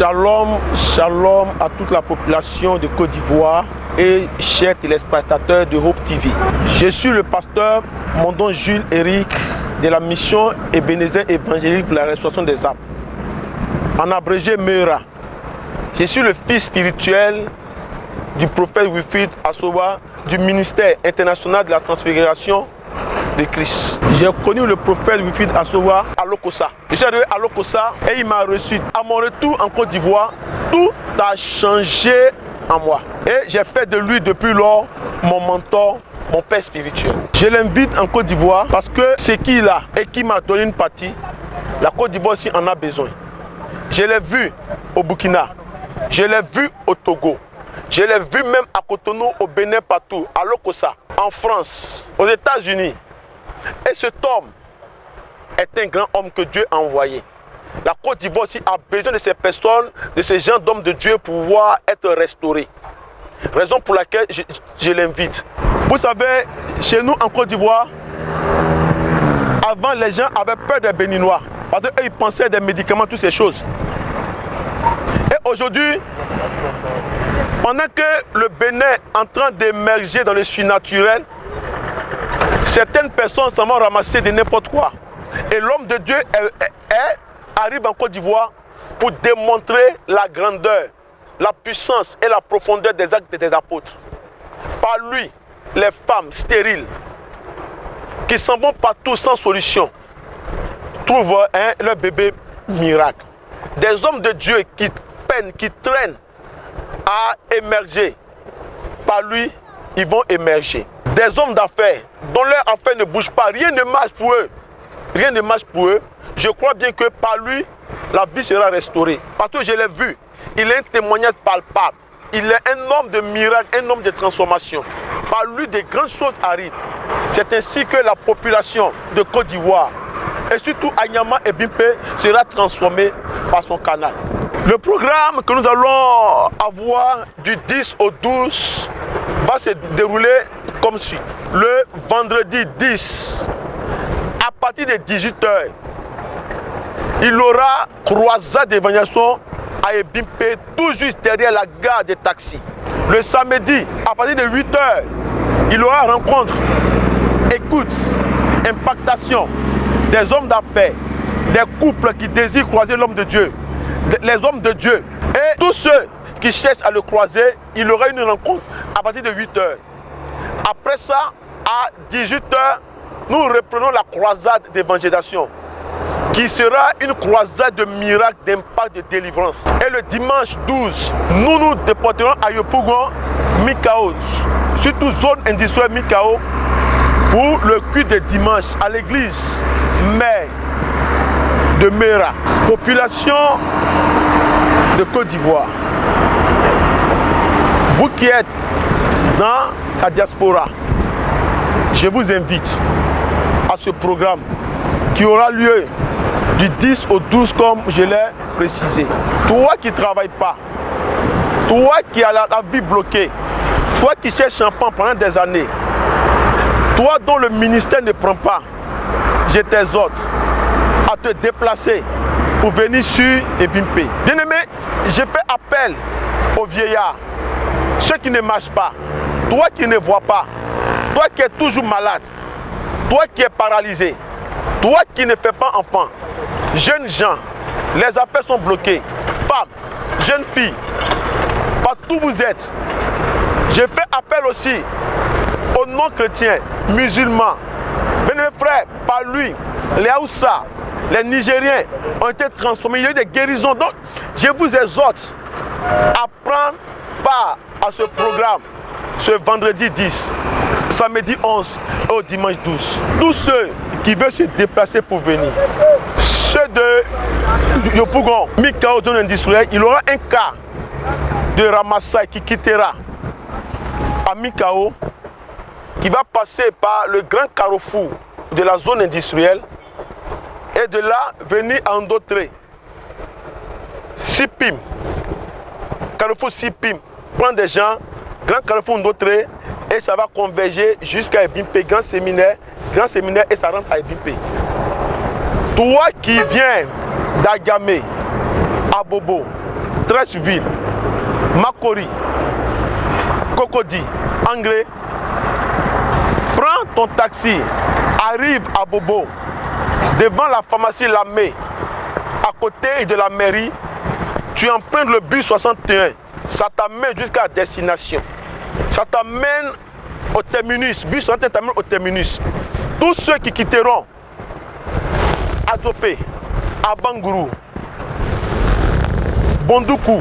Shalom, shalom à toute la population de Côte d'Ivoire et chers téléspectateurs de Hope TV. Je suis le pasteur Mondon Jules Éric de la mission Ebenezer évangélique pour la restauration des âmes, en abrégé MERA. Je suis le fils spirituel du prophète Wilfrid Asowa du ministère international de la transfiguration de Christ. J'ai connu le prophète Wilfrid Asowa à Lokossa. Je suis arrivé à Lokossa et il m'a reçu. À mon retour en Côte d'Ivoire, tout a changé en moi. Et j'ai fait de lui depuis lors mon mentor, mon père spirituel. Je l'invite en Côte d'Ivoire parce que ce qu'il a et qui m'a donné une partie, la Côte d'Ivoire aussi en a besoin. Je l'ai vu au Burkina, je l'ai vu au Togo, je l'ai vu même à Cotonou, au Bénin, partout, à Lokossa, en France, aux États-Unis. Et cet homme est un grand homme que Dieu a envoyé. La Côte d'Ivoire aussi a besoin de ces personnes, de ces gens d'hommes de Dieu pour pouvoir être restaurés. Raison pour laquelle je l'invite. Vous savez, chez nous en Côte d'Ivoire, avant les gens avaient peur des Béninois. Parce qu'ils pensaient des médicaments, toutes ces choses. Et aujourd'hui, pendant que le Bénin est en train d'émerger dans le surnaturel, certaines personnes s'en vont ramasser de n'importe quoi. Et l'homme de Dieu arrive en Côte d'Ivoire pour démontrer la grandeur, la puissance et la profondeur des actes des apôtres. Par lui, les femmes stériles qui s'en vont partout sans solution trouvent leur bébé miracle. Des hommes de Dieu qui peinent, qui traînent à émerger. Par lui, ils vont émerger. Des hommes d'affaires dont leur affaire ne bouge pas, rien ne marche pour eux. Rien ne marche pour eux. Je crois bien que par lui, la vie sera restaurée. Parce que je l'ai vu, il est un témoignage palpable. Il est un homme de miracle, un homme de transformation. Par lui, de grandes choses arrivent. C'est ainsi que la population de Côte d'Ivoire, et surtout Agnama et Bimpe, sera transformée par son canal. Le programme que nous allons avoir du 10 au 12 va se dérouler comme suit. Le vendredi 10, à partir de 18 h, il aura croisade d'évangélisation à Ebimpe, tout juste derrière la gare des taxis. Le samedi, à partir de 8 h, il aura rencontre, écoute, impactation des hommes d'affaires, des couples qui désirent croiser l'homme de Dieu, les hommes de Dieu. Et tous ceux qui cherchent à le croiser, il aura une rencontre à partir de 8 h. Après ça, à 18 h, nous reprenons la croisade d'évangélisation, qui sera une croisade de miracles, d'impact, de délivrance. Et le dimanche 12, nous nous déporterons à Yopougon, Mikao, surtout zone industrielle Mikao, pour le culte de dimanche à l'église mère de MERA. Population de Côte d'Ivoire, vous qui êtes dans la diaspora, je vous invite à ce programme qui aura lieu du 10 au 12 comme je l'ai précisé. Toi qui ne travailles pas, toi qui as la vie bloquée, toi qui cherches un pan pendant des années, toi dont le ministère ne prend pas, je t'exhorte à te déplacer pour venir sur Ebimpe. Bien-aimé, j'ai fait appel aux vieillards, ceux qui ne marchent pas, toi qui ne vois pas, toi qui es toujours malade, toi qui es paralysé, toi qui ne fais pas enfant, jeunes gens, les affaires sont bloquées, femmes, jeunes filles, partout où vous êtes. J'ai fait appel aussi aux non-chrétiens, musulmans. Mes frères, par lui, les Haoussa, les Nigériens ont été transformés. Il y a eu des guérisons. Donc, je vous exhorte à prendre part à ce programme ce vendredi 10, samedi 11 et au dimanche 12. Tous ceux qui veulent se déplacer pour venir, ceux de Yopougon, Mikao, zone industrielle, il y aura un cas de Ramassai qui quittera à Mikao, qui va passer par le grand carrefour de la zone industrielle et de là venir à Ndotré, Sipim, carrefour Sipim, prendre des gens, grand carrefour Ndotré, et ça va converger jusqu'à Ebimpe, grand séminaire et ça rentre à Ebimpe. Toi qui viens d'Agamé, à Bobo, Trècheville, Makori, Cocody, Angré, prends ton taxi, arrive à Bobo, devant la pharmacie Lamé, à côté de la mairie, tu empruntes le bus 61, ça t'amène jusqu'à la destination. Ça t'amène au terminus, bus 61 t'amène au terminus. Tous ceux qui quitteront Adzopé, Abangourou, Bondoukou,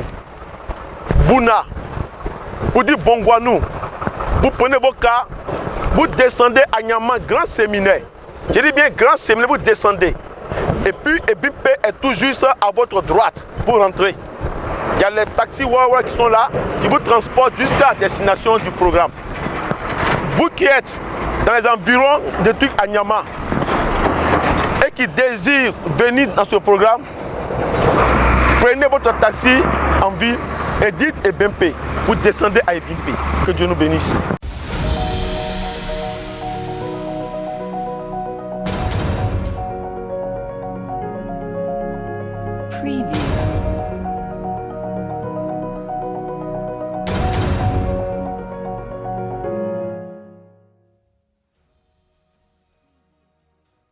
Bouna, vous dites Bongwanou, vous prenez vos cas, vous descendez à Nyama, grand séminaire. Je dis bien grand séminaire, vous descendez. Et puis Ebimpe est tout juste à votre droite pour rentrer. Il y a les taxis Wawa qui sont là, qui vous transportent jusqu'à la destination du programme. Vous qui êtes dans les environs de trucs à Nyama et qui désirent venir dans ce programme, prenez votre taxi en ville et dites Ebimpe. Vous descendez à Ebimpe. Que Dieu nous bénisse. Preview.